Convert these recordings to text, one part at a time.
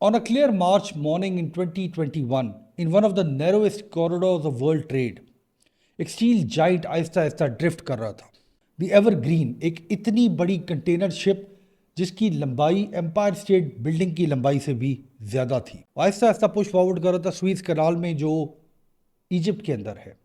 On a clear March morning in 2021, in one of the narrowest corridors of world trade, एक steel giant Aahista Aahista drift कर रहा था। The evergreen, एक इतनी बड़ी कंटेनर शिप जिसकी लंबाई एम्पायर स्टेट बिल्डिंग की लंबाई से भी ज़्यादा थी, आहिस्ता आहिस्ता पुश फॉरवर्ड कर रहा था स्वीज कनाल में, जो इजिप्ट के अंदर है।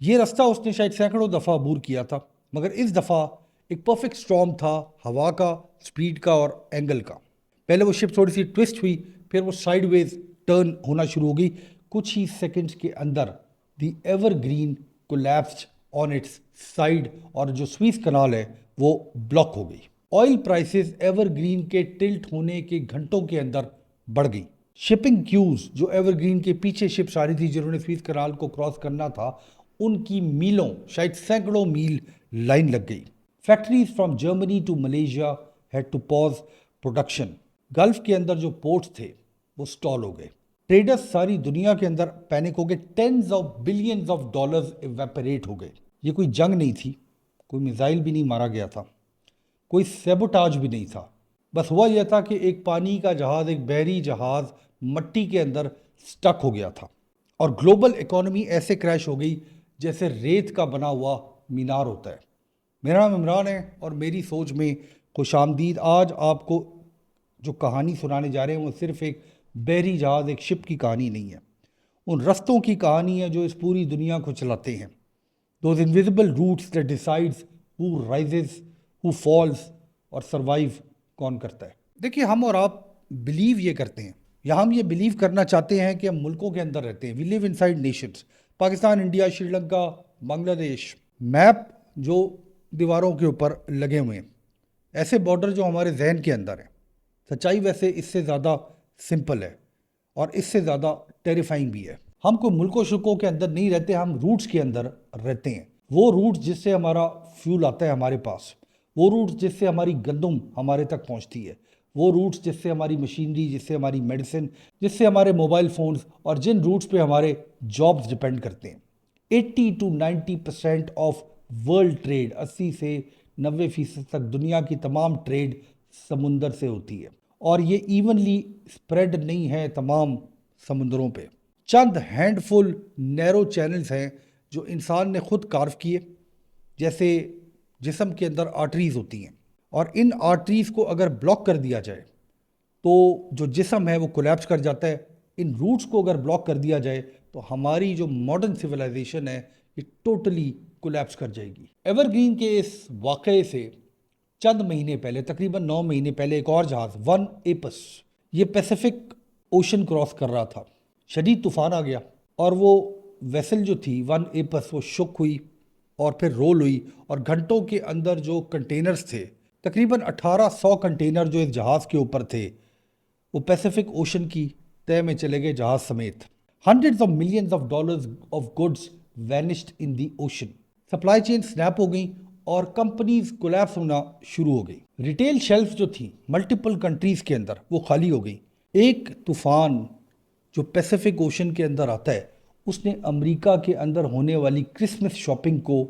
ये रास्ता उसने शायद सैकड़ों दफ़ा अबूर किया था, मगर इस दफ़ा एक परफेक्ट स्टॉर्म था, हवा का, स्पीड का और एंगल का। पहले वो शिप थोड़ी सी ट्विस्ट हुई, फिर वो साइडवेज टर्न होना शुरू हो गई। कुछ ही सेकंड्स के अंदर the evergreen collapsed on it's side और जो स्वीज कनाल है वो ब्लॉक हो गई। ऑयल प्राइसेस एवरग्रीन के टिल्ट होने के घंटों के अंदर बढ़ गई। शिपिंग क्यूज जो एवरग्रीन के पीछे शिप्स आ रही थी जिन्होंने स्वीज कनाल को क्रॉस करना था, उनकी मीलों, शायद सैकड़ों मील लाइन लग गई। Factories from Germany to Malaysia had to pause production. Gulf के अंदर जो पोर्ट्स थे वो स्टॉल हो गए। ट्रेडर्स सारी दुनिया के अंदर पैनिक हो गए। Tens of billions of dollars evaporate हो गए। ये कोई जंग नहीं थी, कोई मिसाइल भी नहीं मारा गया था, कोई सेबोटाज भी नहीं था। बस हुआ यह था कि एक पानी का जहाज, एक बहरी जहाज मट्टी के अंदर स्टक हो गया था और ग्लोबल इकोनॉमी ऐसे क्रैश हो गई जैसे रेत का बना हुआ मीनार होता है। मेरा नाम इमरान है और मेरी सोच में खुश आमदीद। आज आपको जो कहानी सुनाने जा रहे हैं वो सिर्फ एक बहरी जहाज, एक शिप की कहानी नहीं है, उन रस्तों की कहानी है जो इस पूरी दुनिया को चलाते हैं। Those invisible routes that decides who rises, who falls और सरवाइव कौन करता है। देखिए, हम और आप बिलीव ये करते हैं या हम ये बिलीव करना चाहते हैं कि हम मुल्कों के अंदर रहते हैं। We live inside nations, Pakistan, India, Sri Lanka, Bangladesh. Map जो दीवारों के ऊपर लगे हुए हैं, ऐसे बॉर्डर जो हमारे जहन के अंदर हैं। सच्चाई वैसे इससे ज़्यादा सिंपल है और इससे ज़्यादा टेरिफाइंग भी है। हम कोई मुल्कों शुल्कों के अंदर नहीं रहते, हम रूट्स के अंदर रहते हैं। वो रूट्स जिससे हमारा फ्यूल आता है हमारे पास, वो रूट्स जिससे हमारी गंदम हमारे तक पहुंचती है, वो रूट्स जिससे हमारी मशीनरी, जिससे हमारी मेडिसिन, जिससे हमारे मोबाइल फ़ोन्स और जिन रूट्स पे हमारे जॉब्स डिपेंड करते हैं। 80 to 90% ऑफ वर्ल्ड ट्रेड, 80 से 90% तक दुनिया की तमाम ट्रेड समुंदर से होती है और ये इवनली स्प्रेड नहीं है तमाम समुंदरों पे। चंद हैंडफुल नैरो चैनल्स हैं जो इंसान ने खुद कार्व किए, जैसे जिस्म के अंदर आर्टरीज होती हैं, और इन आर्टरीज को अगर ब्लॉक कर दिया जाए तो जो जिस्म है वो कोलैप्स कर जाता है। इन रूट्स को अगर ब्लॉक कर दिया जाए तो हमारी जो मॉडर्न सिविलाइजेशन है ये टोटली कोलैप्स कर जाएगी। एवरग्रीन के इस वाक़े से चंद महीने पहले, तकरीबन 9 महीने पहले, एक और जहाज़ वन एपस ये पैसिफिक ओशन क्रॉस कर रहा था। शदीद तूफान आ गया और वो वेसल जो थी वन एपस वो शुक हुई और फिर रोल हुई और घंटों के अंदर जो कंटेनर्स थे, तकरीबन 1800 कंटेनर जो इस जहाज़ के ऊपर थे, वो पैसिफिक ओशन की तह में चले गए जहाज समेत। Hundreds of millions of dollars of goods vanished in the ocean. Supply chain snap हो गई और कंपनीज कोलैप्स होना शुरू हो गई। रिटेल शेल्फ जो थी मल्टीपल कंट्रीज के अंदर वो खाली हो गई। एक तूफान जो पैसिफिक ओशन के अंदर आता है उसने अमेरिका के अंदर होने वाली क्रिसमस शॉपिंग को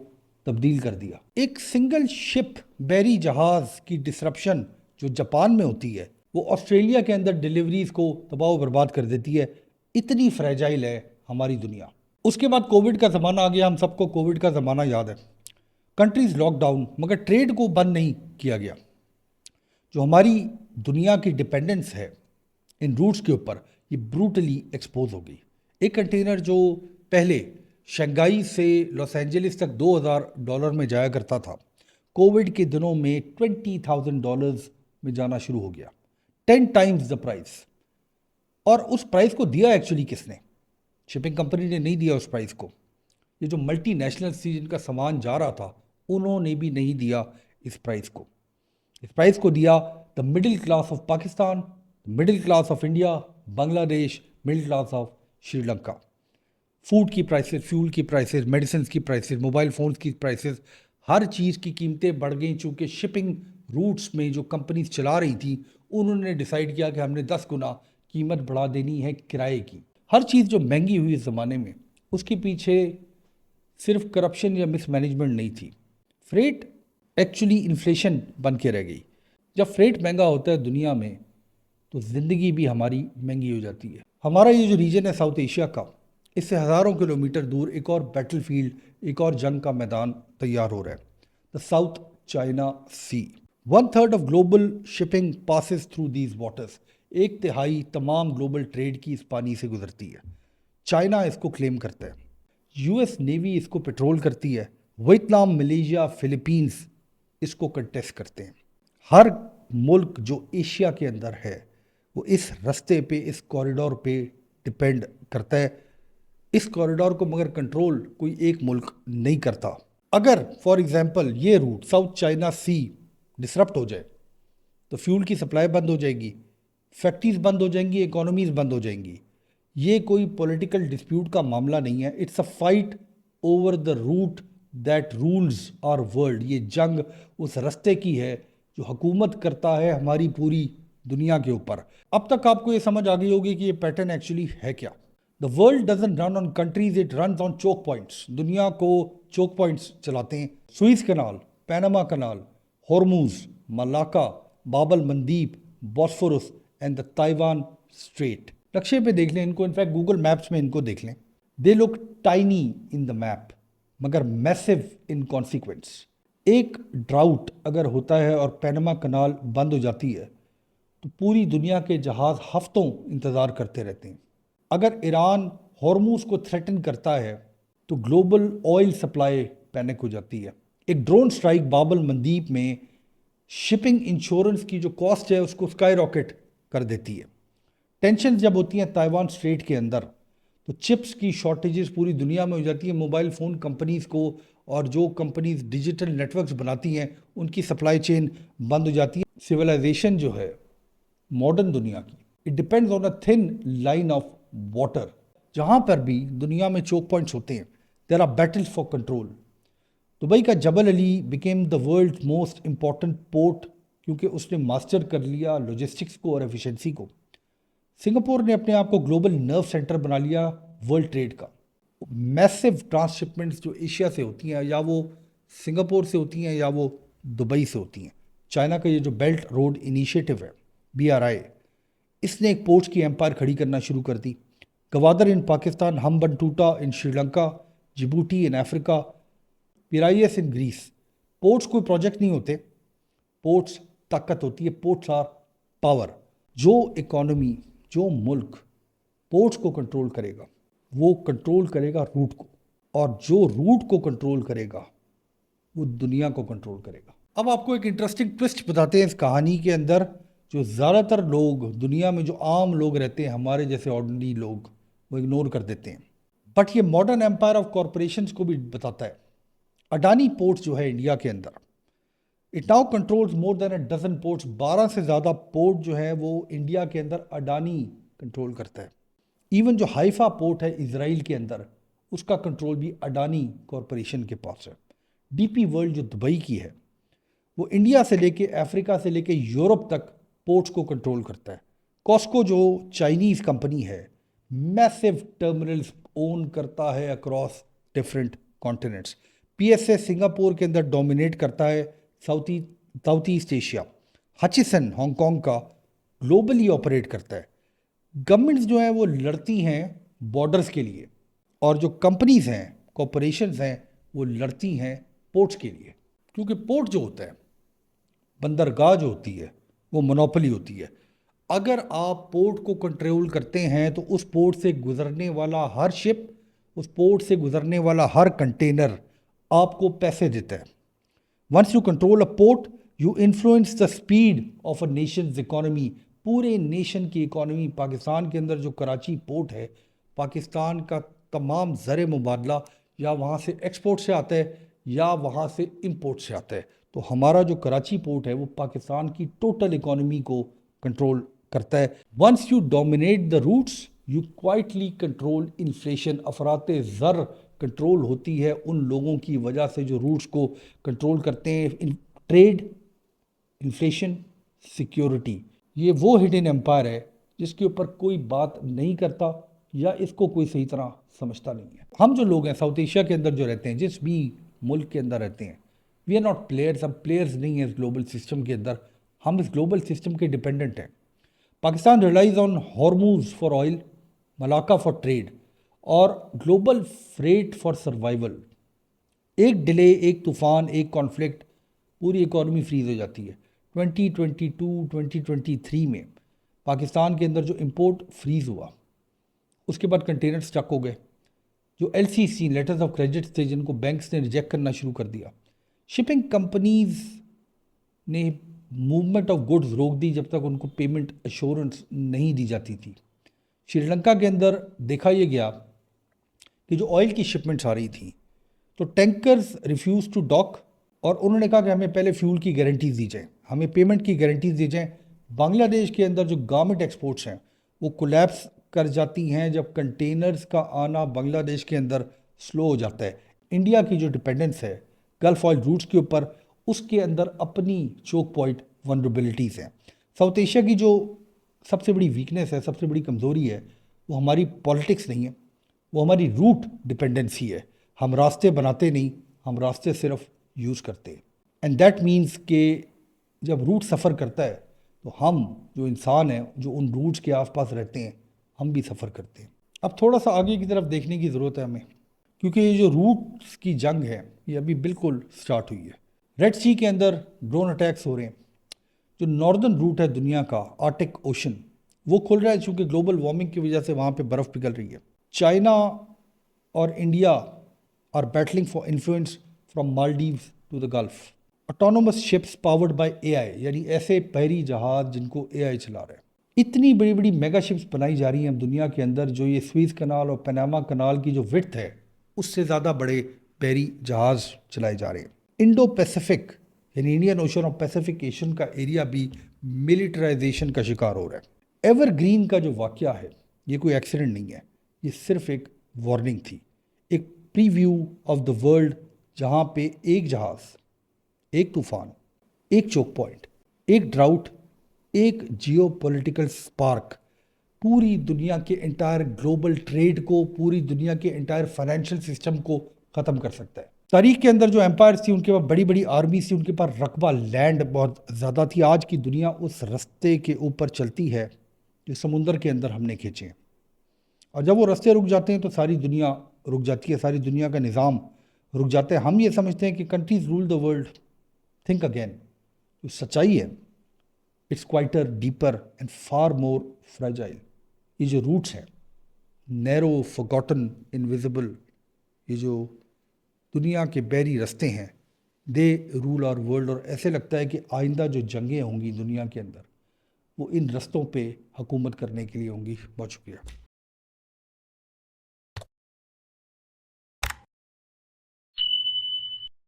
तब्दील कर दिया। एक सिंगल शिप बहरी जहाज की डिसरप्शन जो जापान में होती है वो ऑस्ट्रेलिया के अंदर डिलीवरीज को तबाह व बर्बाद कर देती है। इतनी फ्रेजाइल है हमारी दुनिया। उसके बाद कोविड का ज़माना आ गया, हम सबको कोविड का ज़माना याद है। कंट्रीज लॉकडाउन, मगर ट्रेड को बंद नहीं किया गया। जो हमारी दुनिया की डिपेंडेंस है इन रूट्स के ऊपर, ये ब्रूटली एक्सपोज हो गई। एक कंटेनर जो पहले शंघाई से लॉस एंजलिस तक $2000 में जाया करता था, कोविड के दिनों में $20,000 में जाना शुरू हो गया। 10 टाइम्स द प्राइस। और उस प्राइस को दिया एक्चुअली किसने? शिपिंग कंपनी ने नहीं दिया उस प्राइस को। ये जो मल्टी नेशनल्स थी जिनका सामान जा रहा था, उन्होंने भी नहीं दिया इस प्राइस को। इस प्राइस को दिया the middle class of Pakistan, middle class of India, Bangladesh, middle class of Sri Lanka. Food की प्राइसेस, फ्यूल की प्राइसेस, मेडिसिन की प्राइसेस, मोबाइल फ़ोन्स की प्राइसेस, हर चीज़ की कीमतें बढ़ गई। चूँकि शिपिंग रूट्स में जो कंपनीज चला रही थी उन्होंने डिसाइड किया कि हमने 10 गुना कीमत बढ़ा देनी है किराए की। हर चीज़ जो महंगी हुई इस ज़माने में, उसके पीछे सिर्फ करप्शन या मिसमैनेजमेंट नहीं थी। फ्रेट एक्चुअली इन्फ्लेशन बन के रह गई। जब फ्रेट महंगा होता है दुनिया में تو زندگی بھی ہماری مہنگی ہو جاتی ہے. ہمارا یہ جو ریجن ہے ساؤتھ ایشیا کا، اس سے ہزاروں کلومیٹر دور ایک اور بیٹل فیلڈ، ایک اور جنگ کا میدان تیار ہو رہا ہے، the South China Sea. 1/3 of global shipping passes through these waters. 1/3 تمام گلوبل ٹریڈ کی اس پانی سے گزرتی ہے. چائنا اس کو کلیم کرتا ہے، یو ایس نیوی اس کو پیٹرول کرتی ہے، ویتنام، ملیشیا، فلپینز اس کو کنٹیسٹ کرتے ہیں. ہر ملک جو ایشیا کے اندر ہے وہ اس رستے پہ، اس کوریڈور پہ ڈپینڈ کرتا ہے. اس کوریڈور کو مگر کنٹرول کوئی ایک ملک نہیں کرتا. اگر فار ایگزامپل یہ روٹ ساؤتھ چائنا سی ڈسرپٹ ہو جائے تو فیول کی سپلائی بند ہو جائے گی، فیکٹریز بند ہو جائیں گی، اکانومیز بند ہو جائیں گی. یہ کوئی پولیٹیکل ڈسپیوٹ کا معاملہ نہیں ہے، it's a fight over the route that rules our world. یہ جنگ اس رستے کی ہے جو حکومت کرتا ہے ہماری پوری دنیا کے اوپر. اب تک آپ کو یہ سمجھ آ گئی ہوگی کہ یہ پیٹرن ایکچولی ہے کیا. The world doesn't run on countries, it runs on choke points. دنیا کو چوک پوائنٹس چلاتے ہیں. Suez Canal, Panama Canal, Hormuz, Malacca, Bab el Mandeb, Bosphorus and the Taiwan Strait. نقشے پہ دیکھ لیں ان کو، انفیکٹ گوگل میپس میں ان کو دیکھ لیں. دے لک ٹائنی ان دا میپ مگر میسو ان کانسیکوینس. ایک ڈراؤٹ اگر ہوتا ہے اور پیناما کنال بند ہو جاتی ہے تو پوری دنیا کے جہاز ہفتوں انتظار کرتے رہتے ہیں. اگر ایران ہارموز کو تھریٹن کرتا ہے تو گلوبل آئل سپلائی پینک ہو جاتی ہے. ایک ڈرون سٹرائک باب المندیب میں شپنگ انشورنس کی جو کاسٹ ہے اس کو سکائی راکٹ کر دیتی ہے. ٹینشن جب ہوتی ہیں تائیوان اسٹریٹ کے اندر تو چپس کی شارٹیجز پوری دنیا میں ہو جاتی ہیں. موبائل فون کمپنیز کو اور جو کمپنیز ڈیجیٹل نیٹ ورکس بناتی ہیں ان کی سپلائی چین بند ہو جاتی ہے. سویلائزیشن جو ہے ماڈرن دنیا کی، it depends on a thin line of water. جہاں پر بھی دنیا میں چوک پوائنٹس ہوتے ہیں there are battles for control. Dubai کا Jebel Ali became the world most important port کیونکہ اس نے ماسٹر کر لیا لاجسٹکس کو اور ایفیشنسی کو. سنگاپور نے اپنے آپ کو گلوبل نرو سینٹر بنا لیا ورلڈ ٹریڈ کا. میسو ٹرانس شپمنٹس جو ایشیا سے ہوتی ہیں یا وہ سنگاپور سے ہوتی ہیں یا وہ دبئی سے ہوتی ہیں. چائنا کا یہ جو بیلٹ روڈ انیشیٹو ہے BRI، اس نے ایک پورٹس کی ایمپائر کھڑی کرنا شروع کر دی. Gwadar in Pakistan, Hambantota in Sri Lanka, Djibouti in Africa, Piraeus in Greece. Ports کوئی پروجیکٹ نہیں ہوتے، پورٹس طاقت ہوتی ہے. Ports are power. جو اکانومی، جو ملک پورٹس کو کنٹرول کرے گا وہ کنٹرول کرے گا روٹ کو، اور جو روٹ کو کنٹرول کرے گا وہ دنیا کو کنٹرول کرے گا. اب آپ کو ایک انٹرسٹنگ ٹوسٹ بتاتے ہیں اس کہانی کے اندر. جو زیادہ تر لوگ دنیا میں، جو عام لوگ رہتے ہیں ہمارے جیسے آرڈنری لوگ، وہ اگنور کر دیتے ہیں. بٹ یہ ماڈرن ایمپائر آف کارپوریشنز کو بھی بتاتا ہے. اڈانی پورٹس جو ہے انڈیا کے اندر، it now controls more than a dozen ports. 12 سے زیادہ پورٹ جو ہے وہ انڈیا کے اندر اڈانی کنٹرول کرتا ہے. ایون جو حائفہ پورٹ ہے اسرائیل کے اندر، اس کا کنٹرول بھی اڈانی کارپوریشن کے پاس ہے. ڈی پی ورلڈ جو دبئی کی ہے وہ انڈیا سے لے کے افریقہ سے لے کے یورپ تک پورٹس کو کنٹرول کرتا ہے. کاسکو جو چائنیز کمپنی ہے میسو ٹرمینلز اون کرتا ہے across different continents. PSA Singapore کے اندر ڈومینیٹ کرتا ہے South East Asia. Hutchison Hong Kong کا گلوبلی آپریٹ کرتا ہے. گورنمنٹس جو ہیں وہ لڑتی ہیں بارڈرز کے لیے، اور جو کمپنیز ہیں، کارپوریشنز ہیں، وہ لڑتی ہیں پورٹس کے لیے. کیونکہ پورٹ جو ہوتا ہے، بندرگاہ جو ہوتی ہے، وہ مونوپلی ہوتی ہے. اگر آپ پورٹ کو کنٹرول کرتے ہیں تو اس پورٹ سے گزرنے والا ہر شپ، اس پورٹ سے گزرنے والا ہر کنٹینر آپ کو پیسے دیتا ہے. Once you control a port you influence the speed of a nation's economy. پورے نیشن کی اکانومی. پاکستان کے اندر جو کراچی پورٹ ہے، پاکستان کا تمام زر مبادلہ یا وہاں سے ایکسپورٹ سے آتا ہے یا وہاں سے امپورٹ سے آتا ہے. تو ہمارا جو کراچی پورٹ ہے وہ پاکستان کی ٹوٹل اکانومی کو کنٹرول کرتا ہے. Once you dominate the routes you quietly control inflation. افراط زر کنٹرول ہوتی ہے ان لوگوں کی وجہ سے جو روٹس کو کنٹرول کرتے ہیں. ٹریڈ، انفلیشن، سیکیورٹی، یہ وہ ہڈن ایمپائر ہے جس کے اوپر کوئی بات نہیں کرتا یا اس کو کوئی صحیح طرح سمجھتا نہیں ہے. ہم جو لوگ ہیں ساؤتھ ایشیا کے اندر جو رہتے ہیں، جس بھی ملک کے اندر رہتے ہیں، وی آر ناٹ پلیئرز. ہم پلیئرز نہیں ہیں اس گلوبل سسٹم کے اندر، ہم اس گلوبل سسٹم کے ڈپینڈنٹ ہیں. Pakistan relies on Hormuz for oil, Malacca for trade और ग्लोबल फ्रेट फॉर सर्वाइवल। एक डिले, एक तूफान, एक कॉन्फ्लिक्ट, पूरी इकॉनमी फ्रीज हो जाती है। 2022 2023 में पाकिस्तान के अंदर जो इंपोर्ट फ्रीज हुआ, उसके बाद कंटेनर स्टक हो गए। जो LCC लेटर्स ऑफ क्रेडिट थे जिनको बैंक्स ने रिजेक्ट करना शुरू कर दिया, शिपिंग कंपनीज ने मूवमेंट ऑफ गुड्स रोक दी जब तक उनको पेमेंट एश्योरेंस नहीं दी जाती थी। श्रीलंका के अंदर देखा यह गया कि जो ऑयल की शिपमेंट्स आ रही थी तो टैंकर्स रिफ्यूज़ टू डॉक, और उन्होंने कहा कि हमें पहले फ्यूल की गारंटीज दी जाए, हमें पेमेंट की गारंटीज दी जाए। बांग्लादेश के अंदर जो गारमेंट एक्सपोर्ट्स हैं वो कोलैप्स कर जाती हैं जब कंटेनर्स का आना बांग्लादेश के अंदर स्लो हो जाता है। इंडिया की जो डिपेंडेंस है गल्फ ऑयल रूट्स के ऊपर, उसके अंदर अपनी चोक पॉइंट वनरेबिलिटीज़ हैं। साउथ एशिया की जो सबसे बड़ी वीकनेस है, सबसे बड़ी कमज़ोरी है, वो हमारी पॉलिटिक्स नहीं है, वो हमारी रूट डिपेंडेंसी है। हम रास्ते बनाते नहीं, हम रास्ते सिर्फ यूज़ करते हैं। एंड दैट मीन्स कि जब रूट सफ़र करता है तो हम जो इंसान हैं जो उन रूट्स के आसपास रहते हैं, हम भी सफ़र करते हैं। अब थोड़ा सा आगे की तरफ देखने की ज़रूरत है हमें, क्योंकि ये जो रूट्स की जंग है ये अभी बिल्कुल स्टार्ट हुई है। रेड सी के अंदर ड्रोन अटैक्स हो रहे हैं। जो नॉर्दर्न रूट है दुनिया का, आर्टिक ओशन, वो खुल रहा है चूँकि ग्लोबल वार्मिंग की वजह से वहाँ पे बर्फ़ पिघल रही है। चाइना और India are battling for influence from Maldives to the Gulf. Autonomous ships powered by AI, यानी ऐसे बहरी जहाज जिनको AI चला रहे हैं। इतनी बड़ी बड़ी मेगा शिप्स बनाई जा रही हैं दुनिया के अंदर, जो ये स्वीज कनाल और पनामा कनाल की जो विड्थ है उससे ज़्यादा बड़े बहरी जहाज चलाए जा रहे हैं। इंडो पैसिफिक यानी इंडियन ओशन और पैसिफिक एशियन का एरिया भी मिलिटराइजेशन का शिकार हो रहा है। एवरग्रीन का जो वाकया है ये कोई एक्सीडेंट नहीं है, ये सिर्फ एक वार्निंग थी, एक प्रीव्यू ऑफ द वर्ल्ड, जहाँ पे एक जहाज़, एक तूफान, एक चोक पॉइंट, एक ड्राउट, एक जियोपॉलिटिकल स्पार्क पूरी दुनिया के इंटायर ग्लोबल ट्रेड को, पूरी दुनिया के इंटायर फाइनेंशियल सिस्टम को ख़त्म कर सकता है। तारीख के अंदर जो एम्पायर थी उनके पास बड़ी बड़ी आर्मी थी, उनके पास रकबा, लैंड बहुत ज़्यादा थी। आज की दुनिया उस रास्ते के ऊपर चलती है जो समुंदर के अंदर हमने खींचे हैं, और जब वो रास्ते रुक जाते हैं तो सारी दुनिया रुक जाती है, सारी दुनिया का निज़ाम रुक जाता है। हम ये समझते हैं कि countries rule the world, think again. जो सच्चाई है it's quieter, deeper and far more fragile. ये जो रूट्स हैं, नैरो, फॉरगॉटन, इनविजिबल, ये जो दुनिया के बहरी रास्ते हैं, दे रूल आवर वर्ल्ड। और ऐसे लगता है कि आइंदा जो जंगें होंगी दुनिया के अंदर वो इन रास्तों पे हुकूमत करने के लिए होंगी। बहुत शुक्रिया।